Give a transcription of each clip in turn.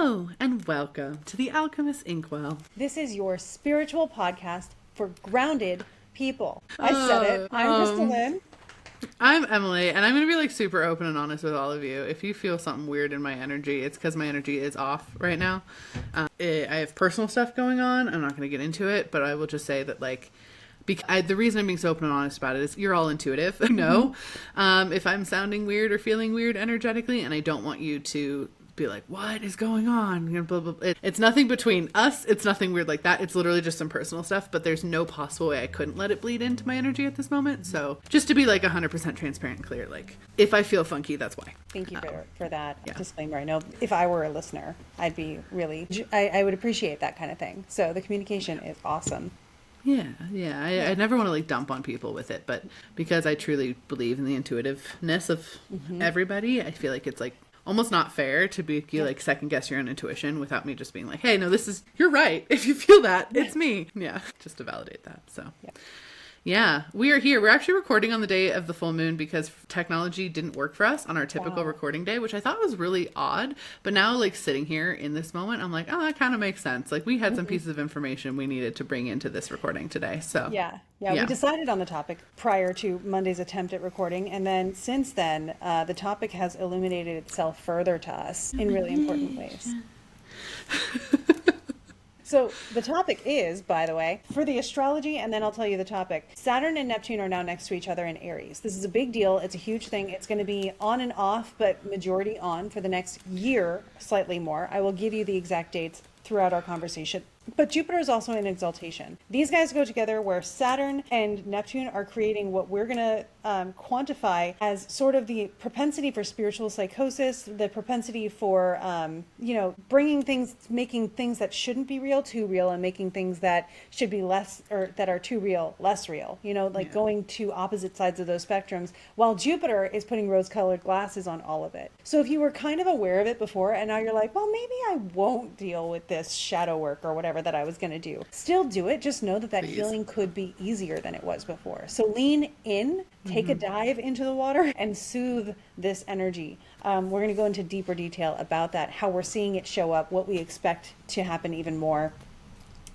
Hello, and welcome to the Alchemist Inkwell. This is your spiritual podcast for grounded people. I said it. I'm KristaLyn. I'm Emily, and I'm going to be like super open and honest with all of you. If you feel something weird in my energy, it's because my energy is off right now. I have personal stuff going on. I'm not going to get into it, but I will just say that like, the reason I'm being so open and honest about it is you're all intuitive. Know if I'm sounding weird or feeling weird energetically, and I don't want you to be like, what is going on? Blah, blah, blah. It's nothing between us. It's nothing weird like that. It's literally just some personal stuff, but there's no possible way I couldn't let it bleed into my energy at this moment. So just to be like 100% transparent and clear, like if I feel funky, that's why. Thank you for that disclaimer. I know if I were a listener, I'd be really, I would appreciate that kind of thing. So the communication is awesome. Yeah. I never want to like dump on people with it, but because I truly believe in the intuitiveness of everybody, I feel like it's like almost not fair to be like second guess your own intuition without me just being like, hey, no, you're right. If you feel that, it's me. Yeah. Just to validate that. So yeah, we are here. We're actually recording on the day of the full moon because technology didn't work for us on our typical recording day, which I thought was really odd. But now like sitting here in this moment, I'm like, oh, that kind of makes sense. Like we had some pieces of information we needed to bring into this recording today. So yeah. We decided on the topic prior to Monday's attempt at recording. And then since then, the topic has illuminated itself further to us in really important ways. So the topic is, by the way, for the astrology, and then I'll tell you the topic. Saturn and Neptune are now next to each other in Aries. This is a big deal. It's a huge thing. It's going to be on and off, but majority on for the next year, slightly more. I will give you the exact dates throughout our conversation. But Jupiter is also in exaltation. These guys go together where Saturn and Neptune are creating what we're going to quantify as sort of the propensity for spiritual psychosis, the propensity for, bringing things, making things that shouldn't be real too real, and making things that should be less, or that are too real less real, going to opposite sides of those spectrums, while Jupiter is putting rose-colored glasses on all of it. So if you were kind of aware of it before, and now you're like, well, maybe I won't deal with this shadow work or whatever that I was going to do. Still do it. Just know that healing could be easier than it was before. So lean in, take a dive into the water, and soothe this energy. We're going to go into deeper detail about that, how we're seeing it show up, what we expect to happen even more,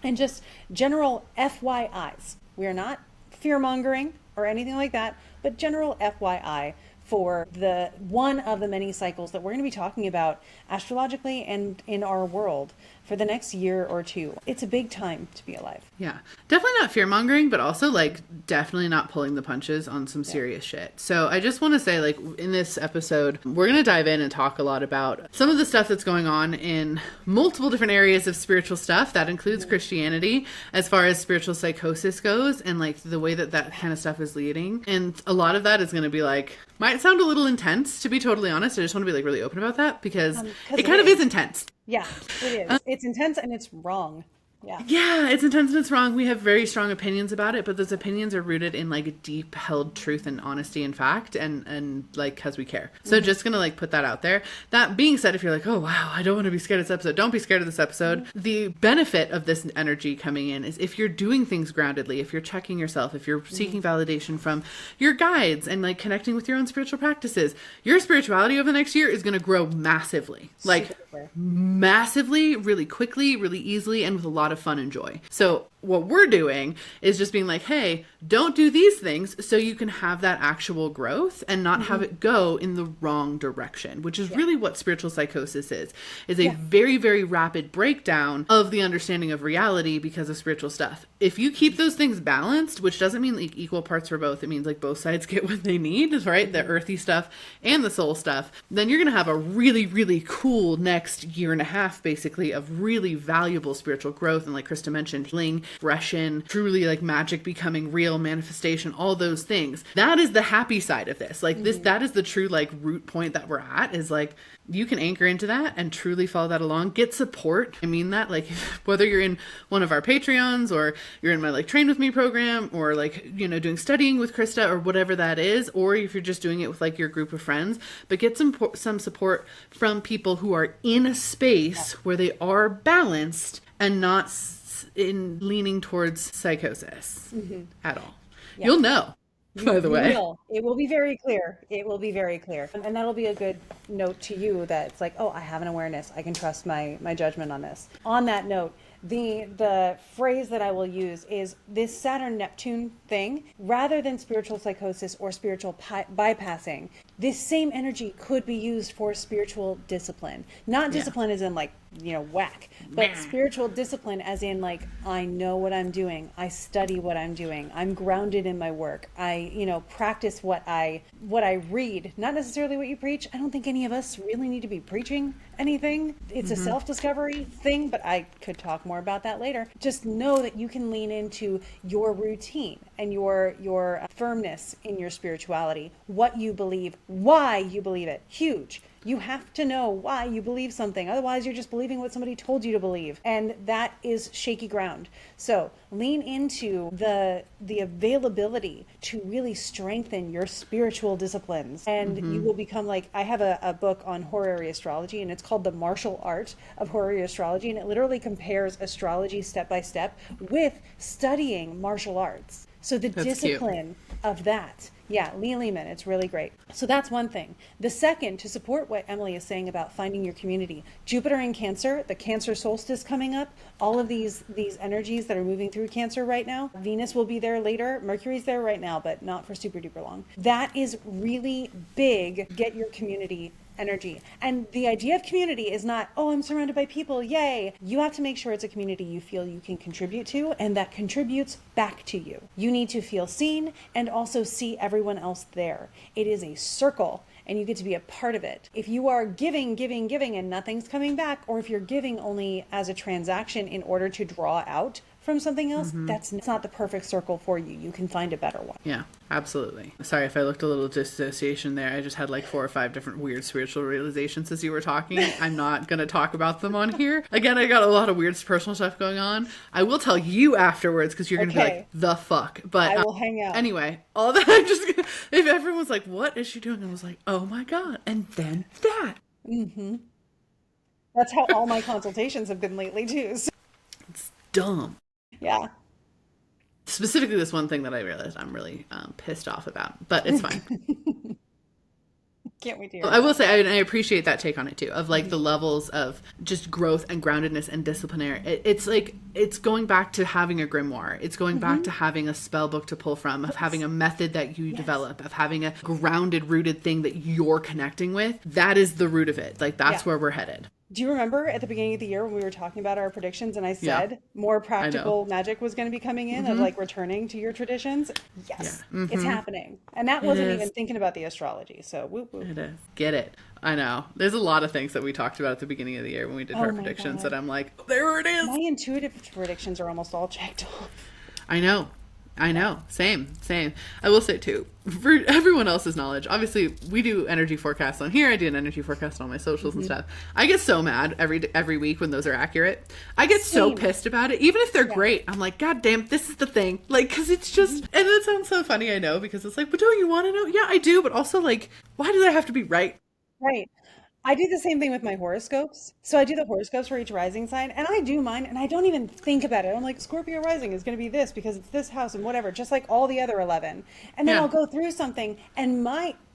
and just general FYIs. We are not fear-mongering or anything like that, but general FYI for the one of the many cycles that we're going to be talking about astrologically and in our world for the next year or two. It's a big time to be alive. Yeah. Definitely not fear-mongering, but also like definitely not pulling the punches on some serious shit. So I just want to say, like, in this episode, we're going to dive in and talk a lot about some of the stuff that's going on in multiple different areas of spiritual stuff. That includes Christianity as far as spiritual psychosis goes, and like the way that kind of stuff is leading. And a lot of that is going to be like, might sound a little intense, to be totally honest. I just want to be like really open about that because it kind of is intense. Yeah, it is. It's intense and it's wrong. Yeah, it's intense and it's wrong. We have very strong opinions about it, but those opinions are rooted in like deep held truth and honesty and fact, and like because we care. So just gonna like put that out there. That being said, if you're like, oh wow, I don't want to be scared of this episode, don't be scared of this episode. The benefit of this energy coming in is if you're doing things groundedly, if you're checking yourself, if you're seeking validation from your guides and like connecting with your own spiritual practices, your spirituality over the next year is gonna grow massively. Like massively, really quickly, really easily, and with a lot of fun and joy. So what we're doing is just being like, hey, don't do these things so you can have that actual growth and not have it go in the wrong direction, which is really what spiritual psychosis is a very, very rapid breakdown of the understanding of reality because of spiritual stuff. If you keep those things balanced, which doesn't mean like equal parts for both, it means like both sides get what they need, right? The earthy stuff and the soul stuff, then you're going to have a really, really cool next year and a half, basically, of really valuable spiritual growth. And like Krista mentioned, healing, expression, truly like magic becoming real, manifestation, all those things. That is the happy side of this. Like that is the true like root point that we're at, is like you can anchor into that and truly follow that along. Get support. I mean that, like, whether you're in one of our Patreons or you're in my like train with me program or like, doing studying with Krista or whatever that is, or if you're just doing it with like your group of friends, but get some support from people who are in a space where they are balanced and not in leaning towards psychosis at all. You'll know. by the You way. will. It will be very clear. It will be very clear. And that'll be a good note to you that it's like, oh, I have an awareness. I can trust my judgment on this. On that note, the phrase that I will use is this Saturn Neptune thing, rather than spiritual psychosis or spiritual bypassing, this same energy could be used for spiritual discipline. Not discipline as in like, whack, but spiritual discipline as in like, I know what I'm doing. I study what I'm doing. I'm grounded in my work. I, practice what I read, not necessarily what you preach. I don't think any of us really need to be preaching anything. It's a self-discovery thing, but I could talk more about that later. Just know that you can lean into your routine and your firmness in your spirituality, what you believe, why you believe it. Huge. You have to know why you believe something. Otherwise, you're just believing what somebody told you to believe. And that is shaky ground. So lean into the availability to really strengthen your spiritual disciplines. And you will become like, I have a book on horary astrology, and it's called The Martial Art of Horary Astrology. And it literally compares astrology step by step with studying martial arts. So the discipline of that. Yeah, Lee Lehman, it's really great. So that's one thing. The second, to support what Emily is saying about finding your community, Jupiter in Cancer, the Cancer solstice coming up, all of these energies that are moving through Cancer right now. Venus will be there later. Mercury's there right now, but not for super duper long. That is really big. Get your community energy. And the idea of community is not, oh, I'm surrounded by people, yay. You have to make sure it's a community you feel you can contribute to and that contributes back to you. You need to feel seen and also see everyone else there. It is a circle and you get to be a part of it. If you are giving and nothing's coming back, or if you're giving only as a transaction in order to draw out from something else, that's not the perfect circle for you. You can find a better one. Yeah, absolutely. Sorry if I looked a little dissociation there. I just had like 4 or 5 different weird spiritual realizations as you were talking. I'm not going to talk about them on here. Again, I got a lot of weird personal stuff going on. I will tell you afterwards because you're going to be like, the fuck. But I will hang out. Anyway, all that, I'm just if everyone's like, what is she doing? I was like, oh my God. And then that. That's how all my consultations have been lately too. So, It's dumb. yeah. Specifically this one thing that I realized I'm really pissed off about, but it's fine. Can't wait to hear I will say I appreciate that take on it too, of like the levels of just growth and groundedness and disciplinary. It's like, it's going back to having a grimoire. It's going back to having a spell book to pull from, of having a method that you develop, of having a grounded, rooted thing that you're connecting with. That is the root of it. Like that's where we're headed. Do you remember at the beginning of the year when we were talking about our predictions and I said more practical magic was going to be coming in of like returning to your traditions? Yes, it's happening. And that wasn't even thinking about the astrology. So whoop, whoop. It is. Get it. I know. There's a lot of things that we talked about at the beginning of the year when we did our predictions that I'm like, there it is. My intuitive predictions are almost all checked off. I know. Same. I will say too, for everyone else's knowledge, obviously we do energy forecasts on here. I do an energy forecast on my socials and stuff. I get so mad every week when those are accurate. I get so pissed about it, even if they're great. I'm like, God damn, this is the thing. Like, cause it's just, and it sounds so funny. I know, because it's like, but don't you want to know? Yeah, I do. But also like, why does that have to be right? Right. I do the same thing with my horoscopes. So I do the horoscopes for each rising sign, and I do mine, and I don't even think about it. I'm like, Scorpio rising is going to be this because it's this house and whatever, just like all the other 11. And then I'll go through something, and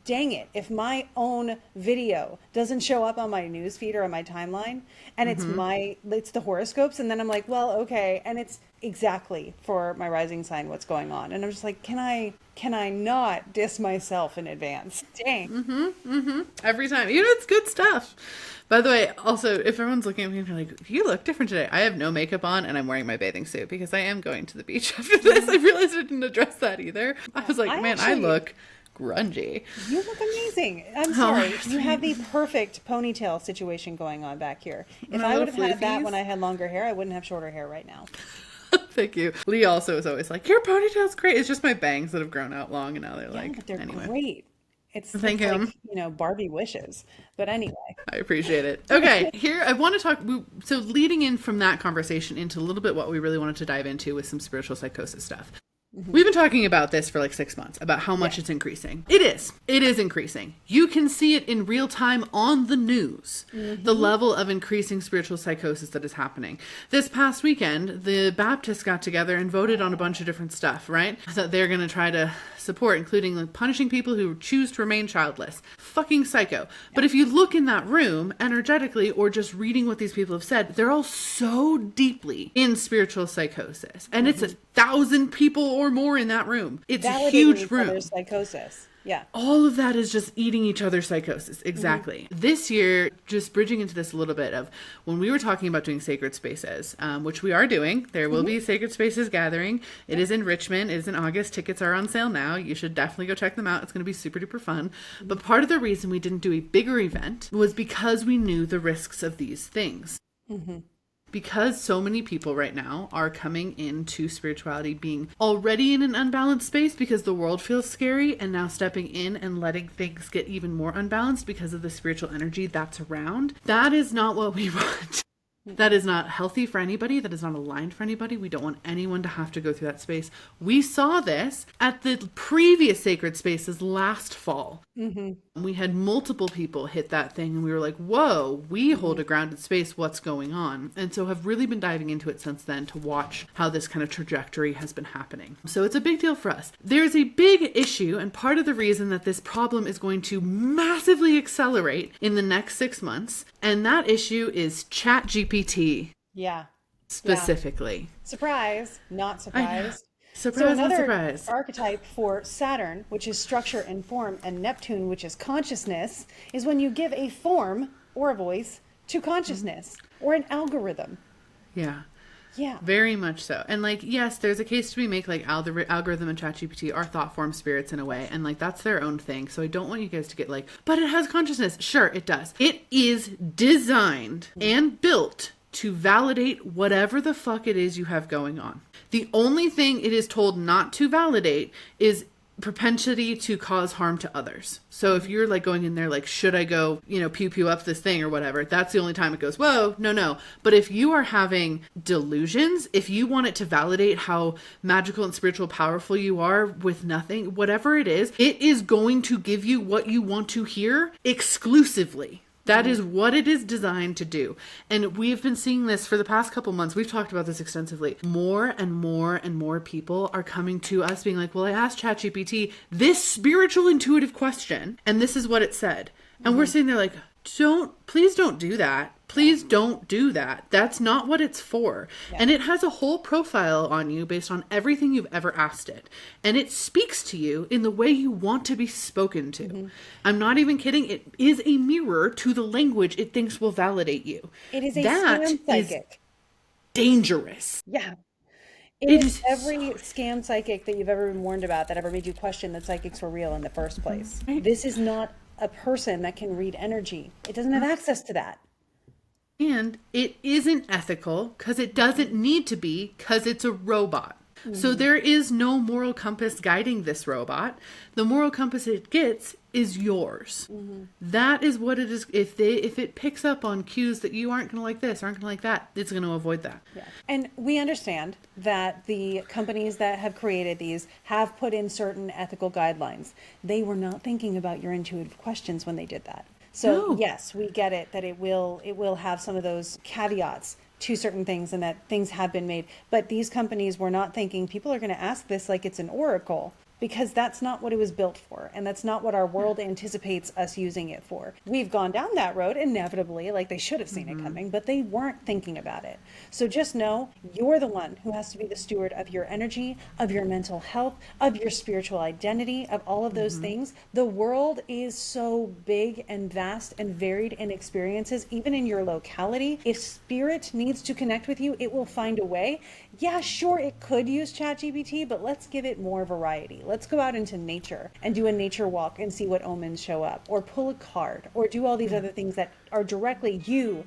dang it, if my own video doesn't show up on my newsfeed or on my timeline, and it's the horoscopes, and then I'm like, well, okay, and it's exactly for my rising sign what's going on, and I'm just like, can I not diss myself in advance? Dang. Every time, even if it's good stuff. By the way, also, if everyone's looking at me and they're like, you look different today, I have no makeup on and I'm wearing my bathing suit because I am going to the beach after this. I realized I didn't address that either. I was like, I look grungy. You look amazing. I'm sorry. You have the perfect ponytail situation going on back here. If I would have had that when I had longer hair, I wouldn't have shorter hair right now. Thank you. Lee also is always like, your ponytail's great. It's just my bangs that have grown out long and now they're but they're great. It's Thank like, Barbie wishes. But anyway. I appreciate it. Okay, here I want to talk. So leading in from that conversation into a little bit what we really wanted to dive into with some spiritual psychosis stuff. We've been talking about this for like 6 months, about how much it's increasing. It is increasing. You can see it in real time on the news, the level of increasing spiritual psychosis that is happening. This past weekend, the Baptists got together and voted on a bunch of different stuff, right? That they're going to try to support, including like punishing people who choose to remain childless. Fucking psycho. But if you look in that room energetically, or just reading what these people have said, they're all so deeply in spiritual psychosis. And it's 1,000 people or more in that room. It's a huge room. Psychosis. Yeah. All of that is just eating each other's psychosis. Exactly. This year, just bridging into this a little bit of when we were talking about doing sacred spaces, which we are doing, there will be sacred spaces gathering. It is in Richmond. It is in August. Tickets are on sale now. You should definitely go check them out. It's going to be super duper fun. But part of the reason we didn't do a bigger event was because we knew the risks of these things. Because so many people right now are coming into spirituality being already in an unbalanced space because the world feels scary, and now stepping in and letting things get even more unbalanced because of the spiritual energy that's around. That is not what we want. That is not healthy for anybody. That is not aligned for anybody. We don't want anyone to have to go through that space. We saw this at the previous sacred spaces last fall. We had multiple people hit that thing and we were like, whoa, we hold a grounded space. What's going on? And so have really been diving into it since then to watch how this kind of trajectory has been happening. So it's a big deal for us. There's a big issue, and part of the reason that this problem is going to massively accelerate in the next 6 months, and that issue is ChatGPT. Yeah. Specifically. Surprise. Not surprised. Surprise, So another surprise. archetype for Saturn, which is structure and form, and Neptune, which is consciousness, is when you give a form or a voice to consciousness or an algorithm. Yeah. Yeah. Very much so. And like, yes, there's a case to be made, like algorithm and ChatGPT are thought form spirits in a way. And like, that's their own thing. So I don't want you guys to get like, but it has consciousness. Sure, it does. It is designed and built to validate whatever the fuck it is you have going on. The only thing it is told not to validate is propensity to cause harm to others. So if you're like going in there like, should I go, pew pew up this thing or whatever, that's the only time it goes, whoa, no. But if you are having delusions, if you want it to validate how magical and spiritual powerful you are with nothing, whatever it is going to give you what you want to hear exclusively. That is what it is designed to do. And we've been seeing this for the past couple months. We've talked about this extensively. More and more and more people are coming to us being like, well, I asked ChatGPT this spiritual intuitive question, and this is what it said. And we're sitting there like, please don't do that. Please don't do that. That's not what it's for. Yeah. And it has a whole profile on you based on everything you've ever asked it. And it speaks to you in the way you want to be spoken to. I'm not even kidding. It is a mirror to the language it thinks will validate you. It is a scam psychic. Is dangerous. Yeah. It is every scam psychic that you've ever been warned about that ever made you question that psychics were real in the first place. Right. This is not a person that can read energy. It doesn't have access to that. And it isn't ethical because it doesn't need to be, because it's a robot. So there is no moral compass guiding this robot. The moral compass it gets is yours. That is what it is. If it picks up on cues that you aren't going to like this, aren't going to like that, it's going to avoid that. Yeah. And we understand that the companies that have created these have put in certain ethical guidelines. They were not thinking about your intuitive questions when they did that. So yes, we get it that it will have some of those caveats to certain things and that things have been made. But these companies were not thinking people are going to ask this like it's an oracle, because that's not what it was built for. And that's not what our world anticipates us using it for. We've gone down that road inevitably, like they should have seen it coming, but they weren't thinking about it. So just know you're the one who has to be the steward of your energy, of your mental health, of your spiritual identity, of all of those things. The world is so big and vast and varied in experiences, even in your locality. If spirit needs to connect with you, it will find a way. Yeah, sure, it could use ChatGPT, but let's give it more variety. Let's go out into nature and do a nature walk and see what omens show up, or pull a card, or do all these other things that are directly you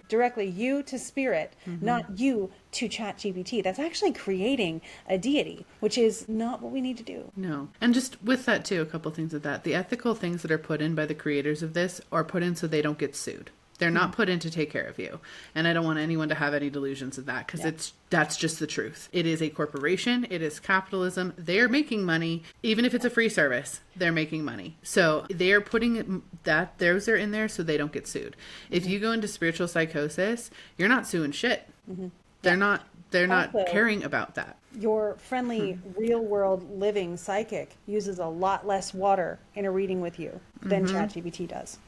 to spirit, not you to ChatGPT. That's actually creating a deity, which is not what we need to do. No. And just with that too, a couple things with that. The ethical things that are put in by the creators of this are put in so they don't get sued. They're not put in to take care of you. And I don't want anyone to have any delusions of that, because that's just the truth. It is a corporation. It is capitalism. They're making money. Even if it's a free service, they're making money. So they're putting those are in there so they don't get sued. If you go into spiritual psychosis, you're not suing shit. They're not also, caring about that. Your friendly real world living psychic uses a lot less water in a reading with you than ChatGPT does.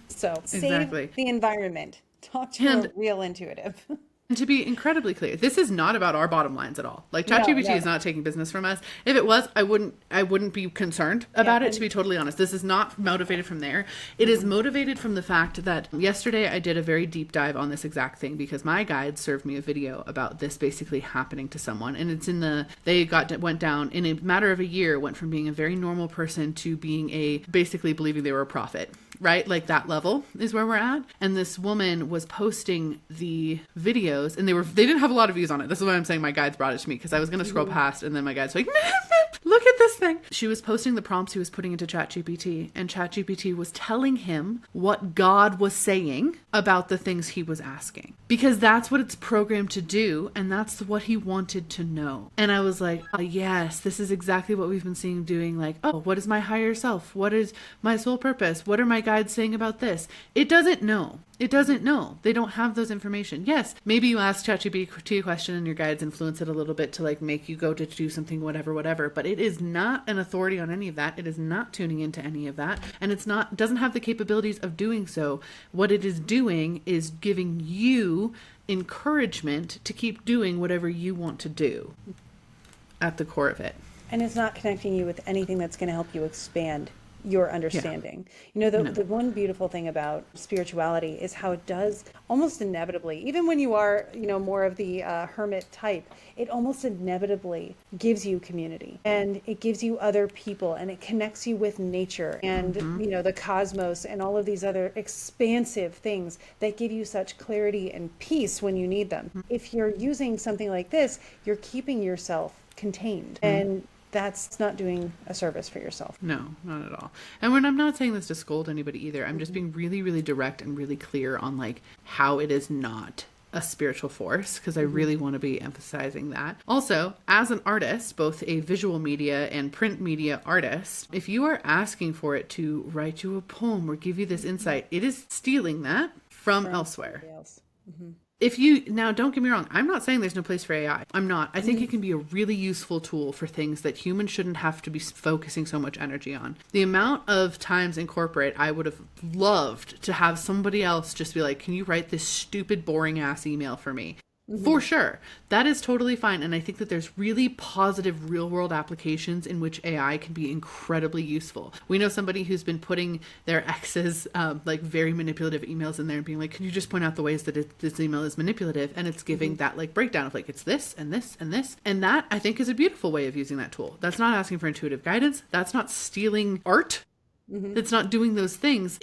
So save the environment. Talk to a real intuitive. And to be incredibly clear, this is not about our bottom lines at all. Like, ChatGPT is not taking business from us. If it was, I wouldn't be concerned about it, to be totally honest. This is not motivated from there. It is motivated from the fact that yesterday I did a very deep dive on this exact thing, because my guide served me a video about this basically happening to someone. And it's went down in a matter of a year, went from being a very normal person to being basically believing they were a prophet. Right? Like, that level is where we're at. And this woman was posting the videos, and they didn't have a lot of views on it. This is why I'm saying my guides brought it to me, because I was going to scroll past, and then my guide's like, look at this thing. She was posting the prompts he was putting into ChatGPT, and ChatGPT was telling him what God was saying about the things he was asking, because that's what it's programmed to do, and that's what he wanted to know. And I was like, oh, yes, this is exactly what we've been seeing doing. Like, oh, what is my higher self? What is my soul purpose? What are my guides saying about this? It doesn't know. It doesn't know. They don't have those information. Yes, maybe you ask ChatGPT a question and your guides influence it a little bit to like make you go to do something, whatever. But it is not an authority on any of that. It is not tuning into any of that. And doesn't have the capabilities of doing so. What it is doing is giving you encouragement to keep doing whatever you want to do at the core of it. And it's not connecting you with anything that's going to help you expand your understanding. The one beautiful thing about spirituality is how it does almost inevitably, even when you are, more of the hermit type, it almost inevitably gives you community, and it gives you other people, and it connects you with nature and, the cosmos and all of these other expansive things that give you such clarity and peace when you need them. If you're using something like this, you're keeping yourself contained, and that's not doing a service for yourself. No, not at all. And I'm not saying this to scold anybody either. I'm just being really, really direct and really clear on like how it is not a spiritual force, because I really want to be emphasizing that. Also, as an artist, both a visual media and print media artist, if you are asking for it to write you a poem or give you this insight, it is stealing that from elsewhere. Now, don't get me wrong, I'm not saying there's no place for AI. I'm not. I think it can be a really useful tool for things that humans shouldn't have to be focusing so much energy on. The amount of times in corporate I would have loved to have somebody else just be like, can you write this stupid, boring ass email for me? For sure. That is totally fine. And I think that there's really positive real world applications in which AI can be incredibly useful. We know somebody who's been putting their exes, like very manipulative emails in there and being like, can you just point out the ways that this email is manipulative? And it's giving that like breakdown of like, it's this and this and this. And that I think is a beautiful way of using that tool. That's not asking for intuitive guidance. That's not stealing art. It's not doing those things.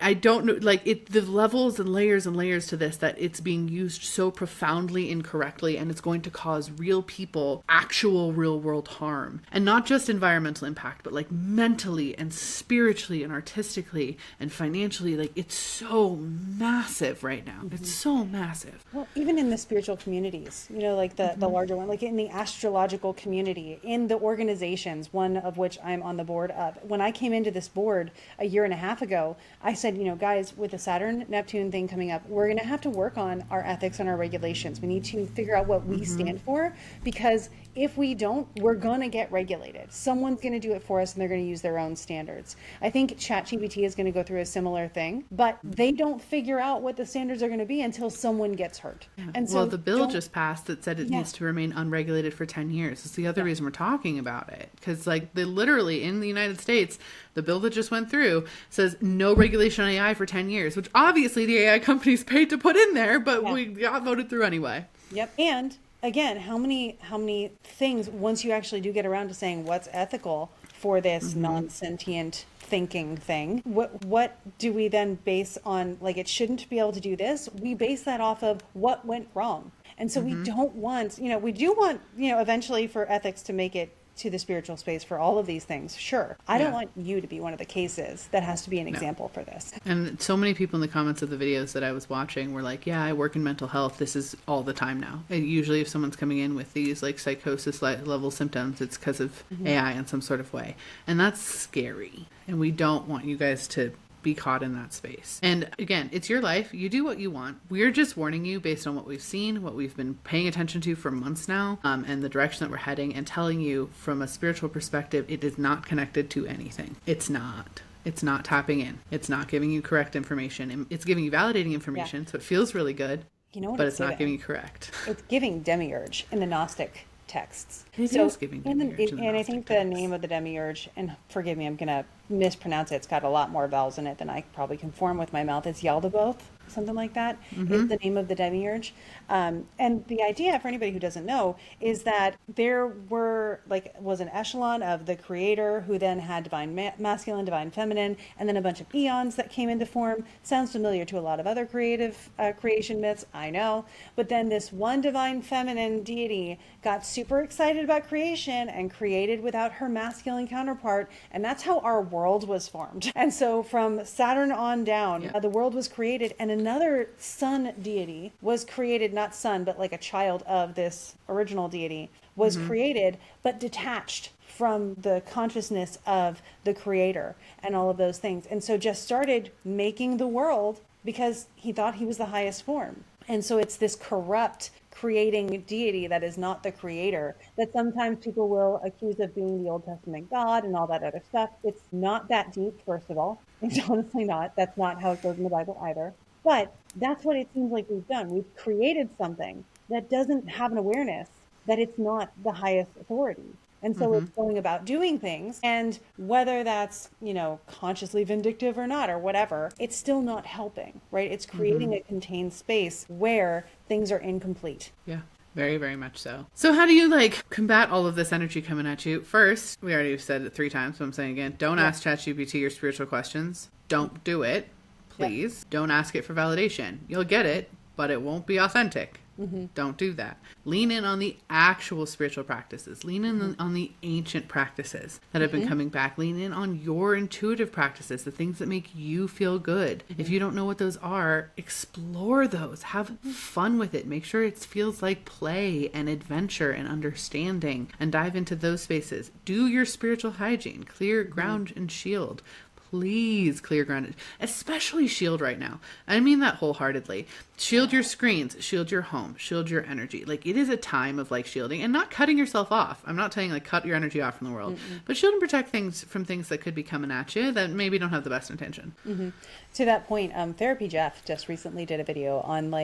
I don't know, like the levels and layers to this, that it's being used so profoundly incorrectly, and it's going to cause real people actual real world harm, and not just environmental impact, but like mentally and spiritually and artistically and financially. Like, it's so massive right now. It's so massive. Well, even in the spiritual communities, like the larger one, like in the astrological community, in the organizations, one of which I'm on the board of. When I came into this board a year and a half ago, I said, guys, with the Saturn Neptune thing coming up, we're going to have to work on our ethics and our regulations. We need to figure out what we stand for, because if we don't, we're going to get regulated. Someone's going to do it for us, and they're going to use their own standards. I think ChatGPT is going to go through a similar thing, but they don't figure out what the standards are going to be until someone gets hurt. And so, the bill just passed that said it needs to remain unregulated for 10 years. It's the other reason we're talking about it, because like they literally in the United States, the bill that just went through says no regulation on AI for 10 years, which obviously the AI companies paid to put in there, but we got voted through anyway. Yep. And again, how many things, once you actually do get around to saying what's ethical for this non-sentient thinking thing, what do we then base on? Like, it shouldn't be able to do this. We base that off of what went wrong. And so we don't want, we do want, eventually for ethics to make it to the spiritual space for all of these things. Sure. I don't Yeah. want you to be one of the cases that has to be an example for this. And so many people in the comments of the videos that I was watching were like, yeah, I work in mental health. This is all the time now. And usually if someone's coming in with these like psychosis level symptoms, it's because of AI in some sort of way. And that's scary. And we don't want you guys to be caught in that space. And again, it's your life. You do what you want. We're just warning you based on what we've seen, what we've been paying attention to for months now, and the direction that we're heading, and telling you from a spiritual perspective, it is not connected to anything. It's not. It's not tapping in. It's not giving you correct information. It's giving you validating information, so it feels really good, You know what but it's not giving you correct. It's giving demiurge in the Gnostic texts. It is giving demiurge in the and I Gnostic think the texts. name of the demiurge, and forgive me, I'm going to mispronounce it. It's got a lot more vowels in it than I probably can form with my mouth. It's Yaldabaoth, something like that, is the name of the demiurge. And the idea, for anybody who doesn't know, is that there was an echelon of the creator who then had divine masculine, divine feminine, and then a bunch of eons that came into form. Sounds familiar to a lot of other creative creation myths, I know. But then this one divine feminine deity got super excited about creation and created without her masculine counterpart. And that's how our world was formed. And so from Saturn on down, the world was created, and another sun deity was created, not sun, but like a child of this original deity was created, but detached from the consciousness of the creator and all of those things. And so just started making the world because he thought he was the highest form. And so it's this corrupt creating deity that is not the creator that sometimes people will accuse of being the Old Testament God and all that other stuff. It's not that deep, first of all. It's honestly not. That's not how it goes in the Bible either. But that's what it seems like we've done. We've created something that doesn't have an awareness that it's not the highest authority. And so it's going about doing things, and whether that's, consciously vindictive or not, or whatever, it's still not helping, right? It's creating a contained space where things are incomplete. Yeah. Very, very much so. So how do you combat all of this energy coming at you? First, we already said it 3 times, but I'm saying again, don't ask ChatGPT your spiritual questions. Don't do it, please. Don't ask it for validation. You'll get it, but it won't be authentic. Don't do that. Lean in on the actual spiritual practices. Lean in on the ancient practices that have been coming back. Lean in on your intuitive practices, the things that make you feel good. If you don't know what those are, explore those. Have fun with it. Make sure it feels like play and adventure and understanding, and dive into those spaces. Do your spiritual hygiene. Clear ground and shield. Please clear ground, especially shield right now. I mean that wholeheartedly. Shield your screens, shield your home, shield your energy. It is a time of shielding and not cutting yourself off. I'm not saying cut your energy off from the world, but shield and protect things from things that could be coming at you that maybe don't have the best intention. To that point, Therapy Jeff just recently did a video on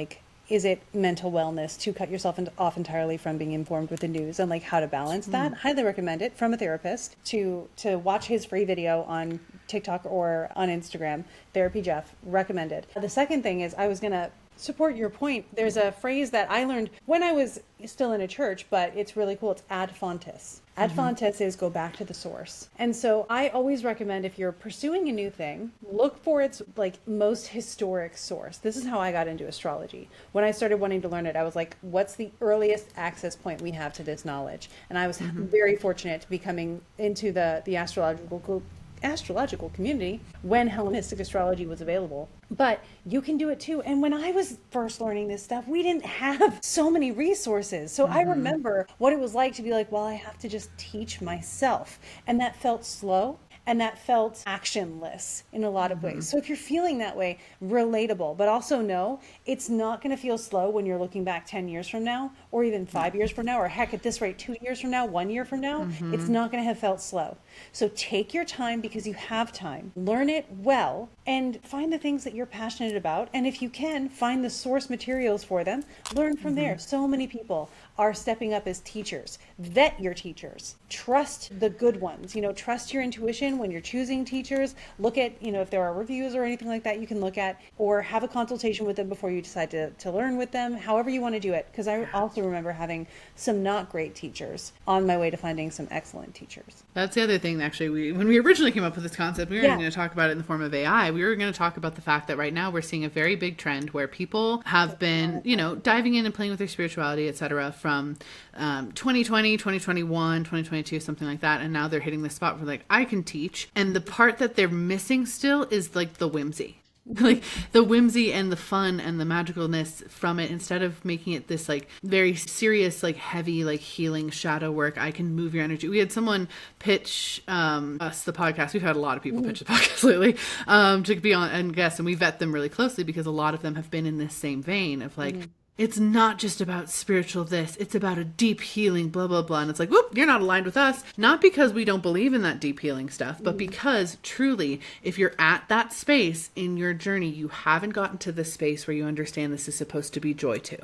is it mental wellness to cut yourself off entirely from being informed with the news and how to balance that? Highly recommend it from a therapist to watch his free video on TikTok or on Instagram. Therapy Jeff, recommended. The second thing is I was going to support your point. There's a phrase that I learned when I was still in a church, but it's really cool. It's ad fontes. Ad fontes is go back to the source. And so I always recommend if you're pursuing a new thing, look for its most historic source. This is how I got into astrology. When I started wanting to learn it, I was like, what's the earliest access point we have to this knowledge? And I was very fortunate to be coming into the astrological community when Hellenistic astrology was available. But you can do it too. And when I was first learning this stuff, we didn't have so many resources. So I remember what it was like to be well, I have to just teach myself. And that felt slow. And that felt actionless in a lot of ways. So if you're feeling that way, relatable, but also know it's not going to feel slow when you're looking back 10 years from now, or even 5 years from now, or heck, at this rate, 2 years from now, 1 year from now, it's not going to have felt slow. So take your time because you have time. Learn it well and find the things that you're passionate about. And if you can, find the source materials for them. Learn from there. So many people are stepping up as teachers. Vet your teachers. Trust the good ones. Trust your intuition when you're choosing teachers. Look at, if there are reviews or anything like that you can look at, or have a consultation with them before you decide to learn with them, however you want to do it. Because I also remember having some not great teachers on my way to finding some excellent teachers. That's the other thing, actually. When we originally came up with this concept, we weren't going to talk about it in the form of AI. We were going to talk about the fact that right now we're seeing a very big trend where people have been, diving in and playing with their spirituality, etc., from 2020, 2021, 2022, something like that. And now they're hitting the spot where, like, I can teach. And the part that they're missing still is, like, the whimsy. Like the whimsy and the fun and the magicalness from it, instead of making it this like very serious, like heavy, like healing shadow work. I can move your energy. We had someone pitch us the podcast. We've had a lot of people pitch the podcast lately to be on and guest, and we vet them really closely because a lot of them have been in this same vein of like, it's not just about spiritual this, it's about a deep healing, blah, blah, blah. And it's like, whoop, you're not aligned with us. Not because we don't believe in that deep healing stuff, but because truly, if you're at that space in your journey, you haven't gotten to the space where you understand this is supposed to be joy too.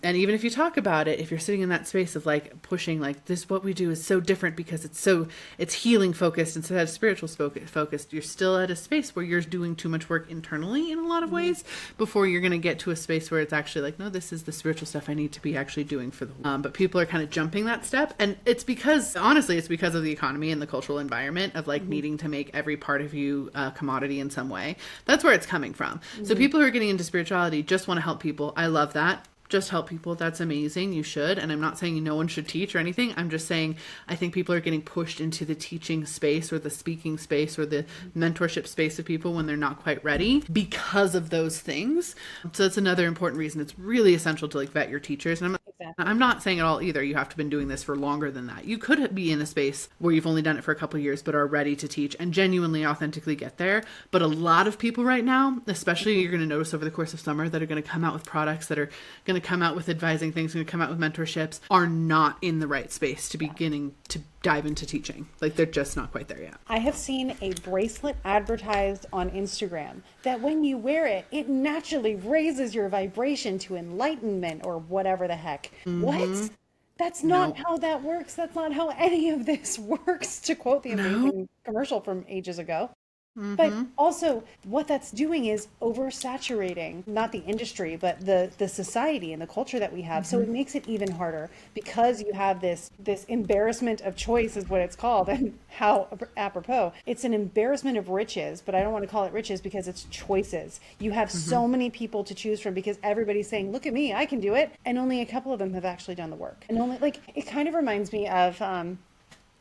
And even if you talk about it, if you're sitting in that space of like pushing, like this, what we do is so different because it's healing focused instead of spiritual focused, you're still at a space where you're doing too much work internally in a lot of ways before you're going to get to a space where it's actually like, no, this is the spiritual stuff I need to be actually doing for the but people are kind of jumping that step. And it's because, honestly, it's because of the economy and the cultural environment of like needing to make every part of you a commodity in some way. That's where it's coming from. So people who are getting into spirituality just want to help people. I love that. Just help people. That's amazing. You should. And I'm not saying no one should teach or anything. I'm just saying I think people are getting pushed into the teaching space or the speaking space or the mentorship space of people when they're not quite ready because of those things. So that's another important reason. It's really essential to like vet your teachers. And I'm not saying at all either you have to have been doing this for longer than that. You could be in a space where you've only done it for a couple of years but are ready to teach and genuinely authentically get there. But a lot of people right now, especially you're going to notice over the course of summer, that are going to come out with products, that are going to come out with advising things, going to come out with mentorships, are not in the right space to beginning to dive into teaching. Like they're just not quite there yet. I have seen a bracelet advertised on Instagram that when you wear it, it naturally raises your vibration to enlightenment or whatever the heck. What? That's not how that works. That's not how any of this works, to quote the amazing commercial from ages ago. But also what that's doing is oversaturating, not the industry, but the society and the culture that we have. So it makes it even harder because you have this embarrassment of choice is what it's called. And how apropos, it's an embarrassment of riches, but I don't want to call it riches because it's choices. You have so many people to choose from because everybody's saying, look at me, I can do it. And only a couple of them have actually done the work. And only like, it kind of reminds me of,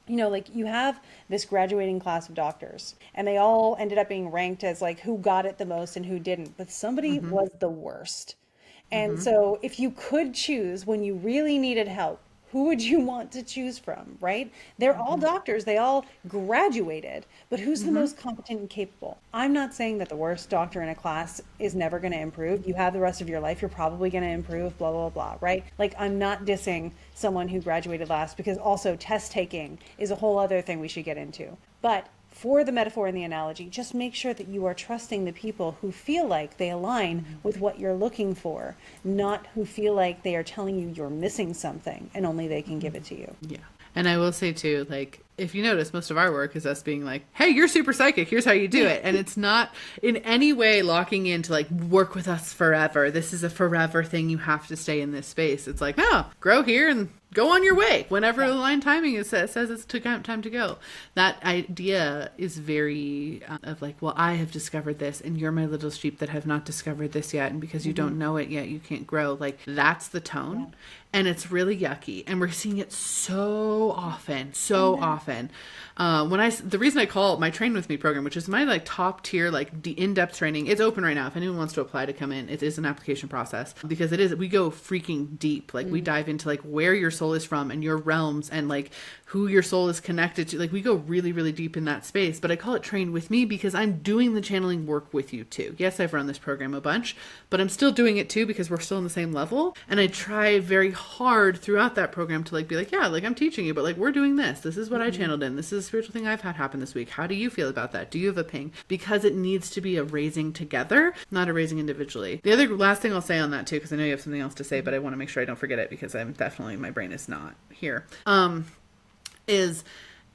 like you have this graduating class of doctors and they all ended up being ranked as like who got it the most and who didn't, but somebody was the worst. And so if you could choose when you really needed help, who would you want to choose from, right? They're all doctors. They all graduated, but who's the most competent and capable? I'm not saying that the worst doctor in a class is never going to improve. You have the rest of your life. You're probably going to improve, blah, blah, blah, right? Like I'm not dissing someone who graduated last because also test taking is a whole other thing we should get into. But for the metaphor and the analogy, just make sure that you are trusting the people who feel like they align with what you're looking for, not who feel like they are telling you you're missing something and only they can give it to you. Yeah. And I will say too, like, if you notice, most of our work is us being like, hey, you're super psychic. Here's how you do it. And it's not in any way locking in to like work with us forever. This is a forever thing. You have to stay in this space. It's like, no, grow here and go on your way. Whenever the line timing is says it's time to go. That idea is very of like, well, I have discovered this and you're my little sheep that have not discovered this yet. And because you don't know it yet, you can't grow. Like that's the tone. Yeah. And it's really yucky. And we're seeing it so often. The reason I call it my Train With Me program, which is my like top tier, like in-depth training, it's open right now. If anyone wants to apply to come in, it is an application process because we go freaking deep. Like we dive into like where your soul is from and your realms and like who your soul is connected to. Like we go really, really deep in that space, but I call it Train With Me because I'm doing the channeling work with you too. Yes, I've run this program a bunch, but I'm still doing it too because we're still on the same level. And I try very hard throughout that program to like be like, yeah, like I'm teaching you, but like we're doing this. This is what I channeled in. This is a spiritual thing I've had happen this week. How do you feel about that? Do you have a ping? Because it needs to be a raising together, not a raising individually. The other last thing I'll say on that too, because I know you have something else to say, but I want to make sure I don't forget it because my brain is not here. Is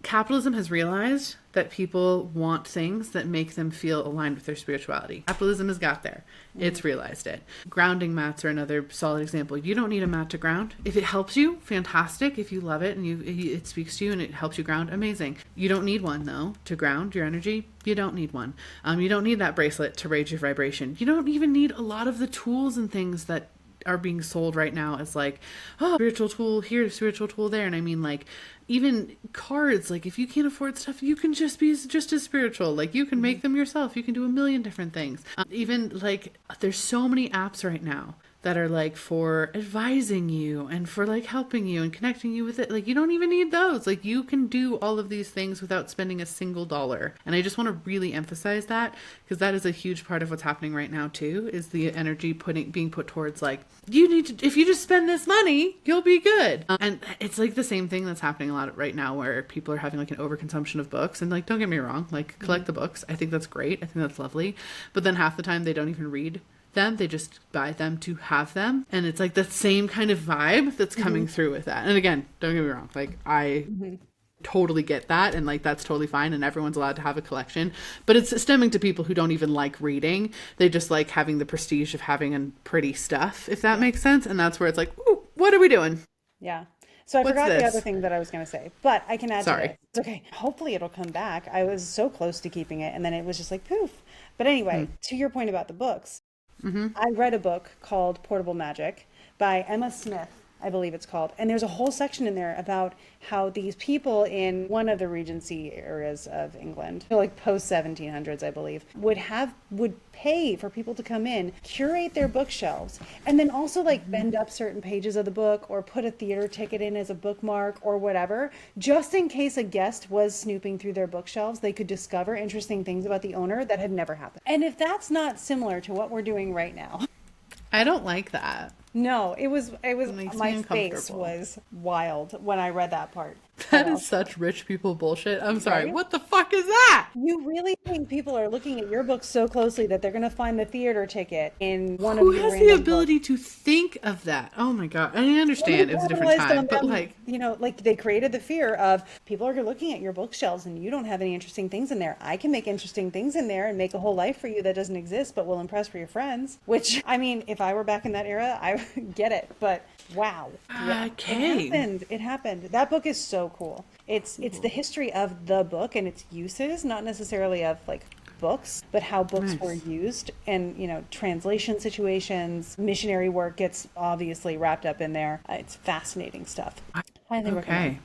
capitalism has realized that people want things that make them feel aligned with their spirituality. Capitalism has got there. It's realized it. Grounding mats are another solid example. You don't need a mat to ground. If it helps you, fantastic. If you love it and it speaks to you and it helps you ground, amazing. You don't need one though to ground your energy. You don't need one. You don't need that bracelet to raise your vibration. You don't even need a lot of the tools and things that are being sold right now as like, oh, spiritual tool here, spiritual tool there. And I mean, like, even cards, like if you can't afford stuff, you can just be just as spiritual. Like you can make them yourself. You can do a million different things. Even like there's so many apps right now that are like for advising you and for like helping you and connecting you with it. Like you don't even need those. Like you can do all of these things without spending a single dollar. And I just want to really emphasize that, because that is a huge part of what's happening right now too, is the energy being put towards like, you need to, if you just spend this money, you'll be good. And it's like the same thing that's happening a lot right now, where people are having like an overconsumption of books. And like, don't get me wrong, like collect the books. I think that's great. I think that's lovely. But then half the time they don't even read them. They just buy them to have them. And it's like the same kind of vibe that's coming through with that. And again, don't get me wrong, like I totally get that, and like that's totally fine, and everyone's allowed to have a collection, but it's stemming to people who don't even like reading. They just like having the prestige of having a pretty stuff, if that makes sense. And that's where it's like, ooh, what are we doing? Yeah. So I forgot the other thing that I was going to say, but I can add to it. It's okay. Hopefully it'll come back. I was so close to keeping it, and then it was just like poof. But anyway, to your point about the books, I read a book called Portable Magic by Emma Smith, I believe it's called. And there's a whole section in there about how these people in one of the Regency areas of England, like post 1700s, I believe, would pay for people to come in, curate their bookshelves, and then also like bend up certain pages of the book or put a theater ticket in as a bookmark or whatever, just in case a guest was snooping through their bookshelves, they could discover interesting things about the owner that had never happened. And if that's not similar to what we're doing right now. I don't like that. No, it was my face was wild when I read that part. That is such rich people bullshit. I'm sorry. Right? What the fuck is that? You really think people are looking at your book so closely that they're going to find the theater ticket in one of your Who has the ability to think of that? Oh my God. I understand it's a different time, but like, you know, like they created the fear of people are looking at your bookshelves and you don't have any interesting things in there. I can make interesting things in there and make a whole life for you that doesn't exist, but will impress for your friends. Which, I mean, if I were back in that era, I would get it. But wow. Okay. It happened. That book is so cool. It's the history of the book and its uses, not necessarily of like books, but how books were used, and you know, translation situations, missionary work gets obviously wrapped up in there. It's fascinating stuff. Highly recommend.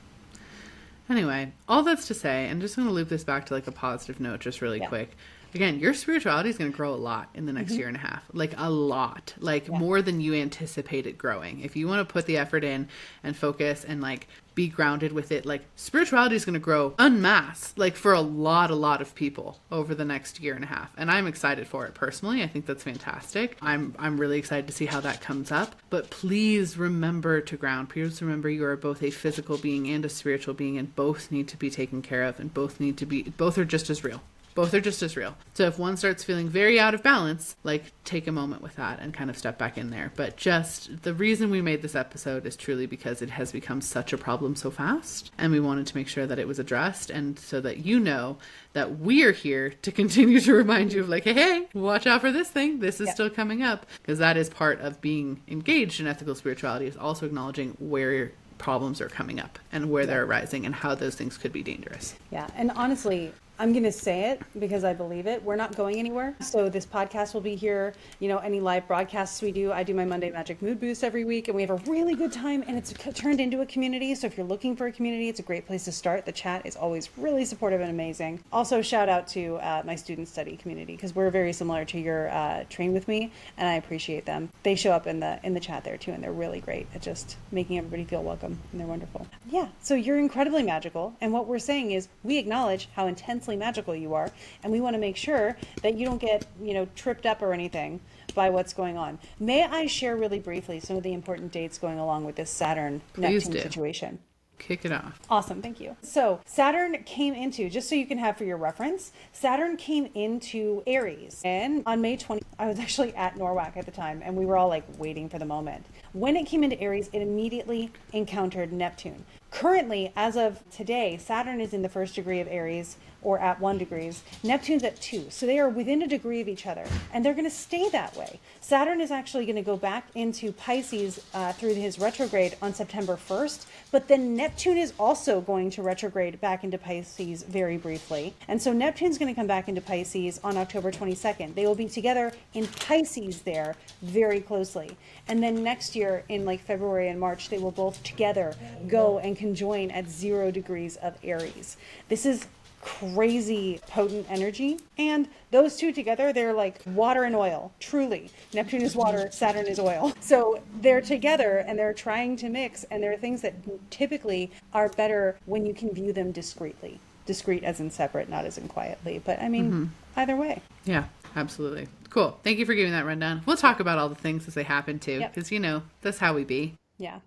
Anyway, all that's to say, and just going to loop this back to like a positive note just really quick. Again, your spirituality is going to grow a lot in the next year and a half. Like a lot. Like more than you anticipate it growing. If you want to put the effort in and focus and like be grounded with it, like spirituality is going to grow en masse, like for a lot of people over the next year and a half. And I'm excited for it personally. I think that's fantastic. I'm really excited to see how that comes up. But please remember to ground. Please remember you are both a physical being and a spiritual being, and both need to be taken care of, and both are just as real. Both are just as real. So if one starts feeling very out of balance, like take a moment with that and kind of step back in there. But just the reason we made this episode is truly because it has become such a problem so fast. And we wanted to make sure that it was addressed, and so that you know that we're here to continue to remind you of like, hey, watch out for this thing. This is still coming up. Because that is part of being engaged in ethical spirituality, is also acknowledging where problems are coming up and where they're arising and how those things could be dangerous. Yeah. And honestly, I'm going to say it because I believe it. We're not going anywhere. So this podcast will be here. You know, any live broadcasts we do, I do my Monday Magic Mood Boost every week, and we have a really good time, and it's turned into a community. So if you're looking for a community, it's a great place to start. The chat is always really supportive and amazing. Also, shout out to my student study community, because we're very similar to your Train With Me, and I appreciate them. They show up in the chat there too, and they're really great at just making everybody feel welcome, and they're wonderful. Yeah, so you're incredibly magical, and what we're saying is we acknowledge how intensely magical you are, and we want to make sure that you don't get, you know, tripped up or anything by what's going on. May I share really briefly some of the important dates going along with this Saturn-Neptune situation? Kick it off. Awesome, thank you. So Saturn came into, just so you can have for your reference, Saturn came into Aries, and on May 20th, I was actually at Norwalk at the time, and we were all like waiting for the moment. When it came into Aries, it immediately encountered Neptune, Currently, as of today, Saturn is in the first degree of Aries, or at 1 degrees. Neptune's at 2. So they are within a degree of each other. And they're going to stay that way. Saturn is actually going to go back into Pisces through his retrograde on September 1st. But then Neptune is also going to retrograde back into Pisces very briefly. And so Neptune's going to come back into Pisces on October 22nd. They will be together in Pisces there very closely. And then next year in like February and March, they will both together go and conjoin at 0 degrees of Aries. This is crazy potent energy, and those two together, they're like water and oil, truly. Neptune is water, Saturn is oil. So they're together and they're trying to mix, and there are things that typically are better when you can view them discreetly. Discreet as in separate, not as in quietly, but I mean, either way. Yeah, absolutely. Cool. Thank you for giving that rundown. We'll talk about all the things as they happen too, because you know that's how we be. Yeah.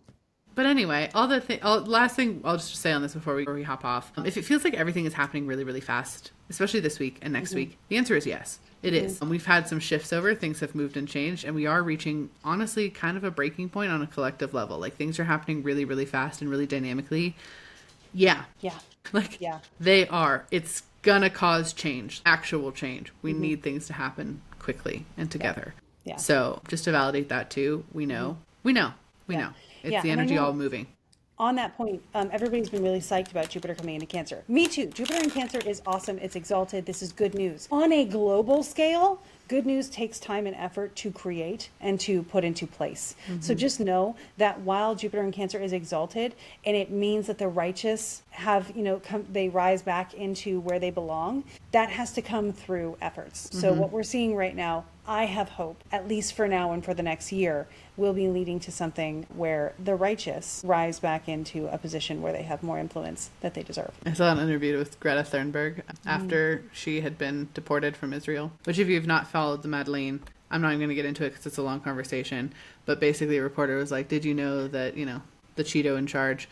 But anyway, last thing I'll just say on this before we hop off. If it feels like everything is happening really, really fast, especially this week and next week, the answer is yes. It is. We've had some shifts over, things have moved and changed, and we are reaching, honestly, kind of a breaking point on a collective level. Like, things are happening really, really fast and really dynamically. Yeah. They are. It's gonna cause change, actual change. We need things to happen quickly and together. Yeah. So just to validate that too, we know. It's the energy all moving. On that point, everybody's been really psyched about Jupiter coming into Cancer. Me too. Jupiter in Cancer is awesome. It's exalted. This is good news. On a global scale, good news takes time and effort to create and to put into place. So just know that while Jupiter in Cancer is exalted, and it means that the righteous have, they rise back into where they belong, that has to come through efforts. So what we're seeing right now, I have hope, at least for now and for the next year, will be leading to something where the righteous rise back into a position where they have more influence that they deserve. I saw an interview with Greta Thunberg after she had been deported from Israel, which if you've not followed the Madeleine, I'm not even going to get into it because it's a long conversation, but basically a reporter was like, did you know that, the Cheeto in charge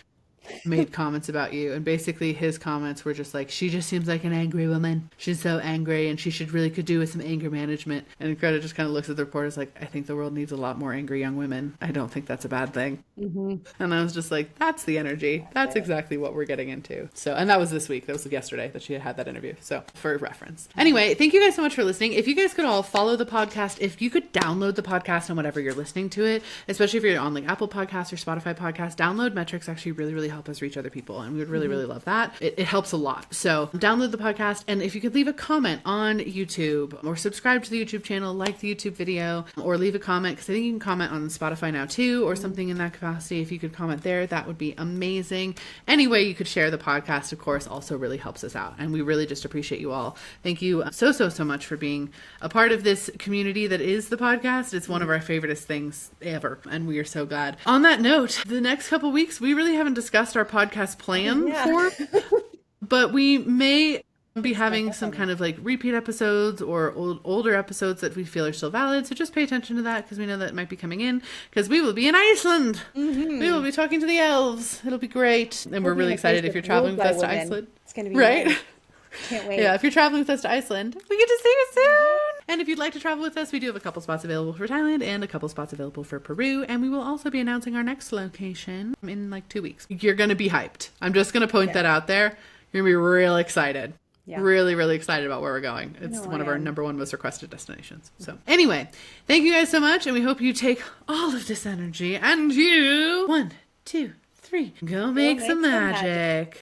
made comments about you, and basically his comments were just like, she just seems like an angry woman, she's so angry and she could do with some anger management. And Greta just kind of looks at the reporters like, I think the world needs a lot more angry young women. I don't think that's a bad thing. And I was just like, that's the energy, that's exactly what we're getting into. So, and that was this week, that was yesterday that she had that interview, so for reference. Anyway, thank you guys so much for listening. If you guys could all follow the podcast, if you could download the podcast on whatever you're listening to it, especially if you're on like Apple Podcasts or Spotify Podcasts, download metrics actually really help us reach other people, and we would really love that. It helps a lot. So download the podcast, and if you could leave a comment on YouTube or subscribe to the YouTube channel, like the YouTube video, or leave a comment, because I think you can comment on Spotify now too, or something in that capacity. If you could comment there, that would be amazing. Any way you could share the podcast, of course, also really helps us out, and we really just appreciate you all. Thank you so much for being a part of this community that is the podcast. It's one of our favoriteest things ever, and we are so glad. On that note, the next couple weeks, we really haven't discussed our podcast plan for, but we may be having some kind of like repeat episodes or older episodes that we feel are still valid. So just pay attention to that, because we know that might be coming in, because we will be in Iceland. We will be talking to the elves. It'll be great. And we're really excited if you're traveling with us to Iceland. It's going to be right. Nice. Can't wait. Yeah, if you're traveling with us to Iceland, we get to see you soon. And if you'd like to travel with us, we do have a couple spots available for Thailand and a couple spots available for Peru. And we will also be announcing our next location in like 2 weeks. You're going to be hyped. I'm just going to point that out there. You're going to be real excited. Yeah. Really excited about where we're going. It's one of our number one most requested destinations. So anyway, thank you guys so much. And we hope you take all of this energy and you, 1, 2, 3, go make some magic.